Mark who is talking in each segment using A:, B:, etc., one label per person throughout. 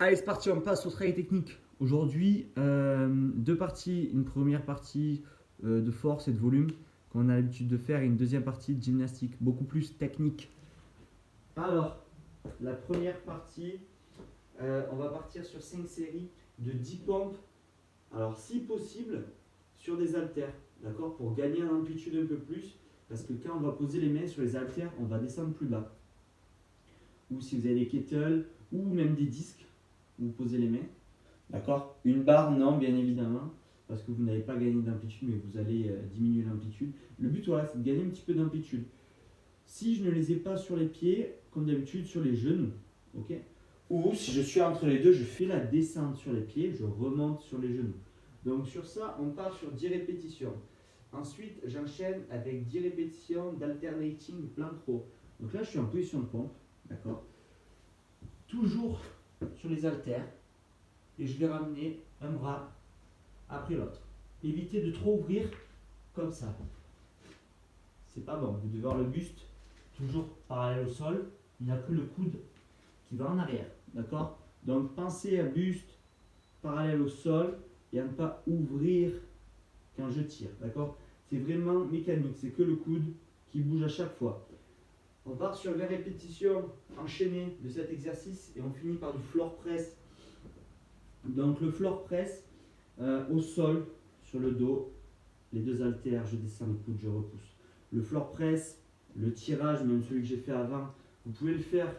A: Allez, c'est parti, on passe au travail technique. Aujourd'hui, deux parties. Une première partie de force et de volume qu'on a l'habitude de faire et une deuxième partie de gymnastique, beaucoup plus technique. Alors, la première partie, on va partir sur 5 séries de 10 pompes. Alors, si possible, sur des haltères, d'accord, pour gagner en amplitude un peu plus, parce que quand on va poser les mains sur les haltères, on va descendre plus bas. Ou si vous avez des kettles, ou même des disques, vous posez les mains. D'accord. Une barre, non, bien évidemment, parce que vous n'avez pas gagné d'amplitude, mais vous allez diminuer l'amplitude. Le but, voilà, c'est de gagner un petit peu d'amplitude. Si je ne les ai pas sur les pieds, comme d'habitude, sur les genoux, ok. Ou si je suis entre les deux, je fais la descente sur les pieds, je remonte sur les genoux. Donc sur ça, on part sur 10 répétitions. Ensuite, j'enchaîne avec 10 répétitions d'alternating plank row. Donc là, je suis en position de pompe, d'accord. Toujours sur les haltères. Et je vais ramener un bras après l'autre. Évitez de trop ouvrir comme ça. C'est pas bon. Vous devez avoir le buste toujours parallèle au sol. Il n'y a que le coude qui va en arrière. D'accord. Donc pensez à buste parallèle au sol et à ne pas ouvrir quand je tire. D'accord. C'est vraiment mécanique. C'est que le coude qui bouge à chaque fois. On part sur 20 répétitions enchaînées de cet exercice et on finit par du floor press. Donc le floor press au sol, sur le dos, les deux haltères, je descends le coude, je repousse. Le floor press, le tirage, même celui que j'ai fait avant, vous pouvez le faire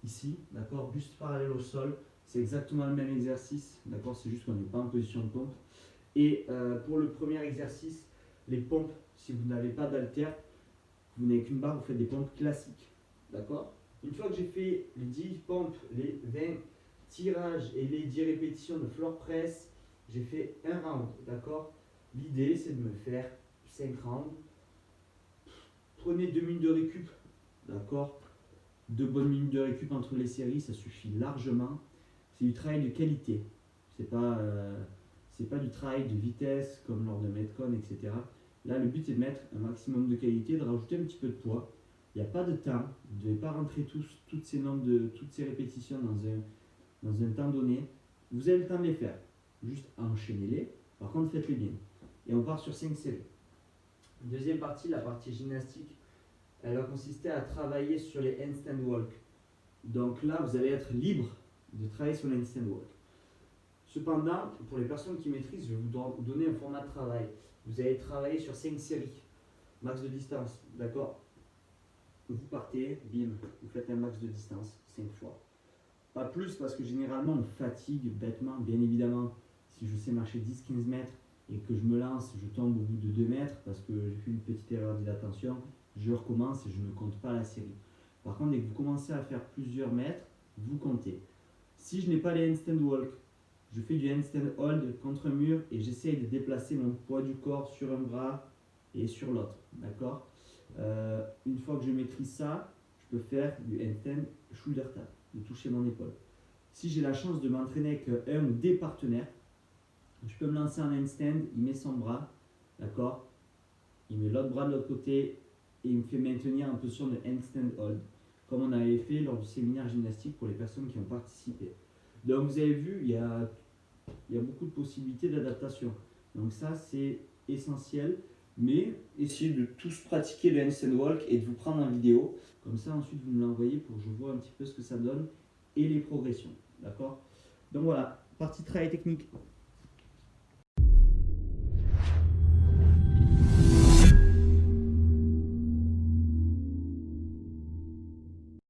A: ici, d'accord, buste parallèle au sol. C'est exactement le même exercice, d'accord, c'est juste qu'on n'est pas en position de pompe. Et pour le premier exercice, les pompes, si vous n'avez pas d'haltère, vous n'avez qu'une barre, vous faites des pompes classiques, d'accord. Une fois que j'ai fait les 10 pompes, les 20 tirages et les 10 répétitions de floor press, j'ai fait un round, d'accord. L'idée, c'est de me faire 5 rounds. Prenez 2 minutes de récup, d'accord. 2 bonnes minutes de récup entre les séries, ça suffit largement. C'est du travail de qualité. C'est pas du travail de vitesse comme lors de Metcon, etc. Là, le but, c'est de mettre un maximum de qualité, de rajouter un petit peu de poids. Il n'y a pas de temps. Vous ne devez pas rentrer toutes ces répétitions dans un temps donné. Vous avez le temps de les faire. Juste enchaînez-les. Par contre, faites-les bien. Et on part sur 5 séries. Deuxième partie, la partie gymnastique, elle va consister à travailler sur les handstand walk. Donc là, vous allez être libre de travailler sur les handstand walk. Cependant, pour les personnes qui maîtrisent, je vais vous donner un format de travail. Vous allez travailler sur 5 séries, max de distance, d'accord. Vous partez, bim, vous faites un max de distance, 5 fois. Pas plus parce que généralement on fatigue bêtement, bien évidemment. Si je sais marcher 10-15 mètres et que je me lance, je tombe au bout de 2 mètres parce que j'ai fait une petite erreur d'attention, je recommence et je ne compte pas la série. Par contre, dès que vous commencez à faire plusieurs mètres, vous comptez. Si je n'ai pas les handstand walk, je fais du handstand hold contre un mur et j'essaye de déplacer mon poids du corps sur un bras et sur l'autre. D'accord. Une fois que je maîtrise ça, je peux faire du handstand shoulder tap, de toucher mon épaule. Si j'ai la chance de m'entraîner avec un ou des partenaires, je peux me lancer en handstand, il met son bras, d'accord, il met l'autre bras de l'autre côté et il me fait maintenir en position de handstand hold, comme on avait fait lors du séminaire gymnastique pour les personnes qui ont participé. Donc vous avez vu, il y a beaucoup de possibilités d'adaptation. Donc ça, c'est essentiel. Mais essayez de tous pratiquer le handstand walk et de vous prendre en vidéo. Comme ça, ensuite, vous me l'envoyez pour que je vois un petit peu ce que ça donne et les progressions. D'accord. Donc voilà, partie travail technique.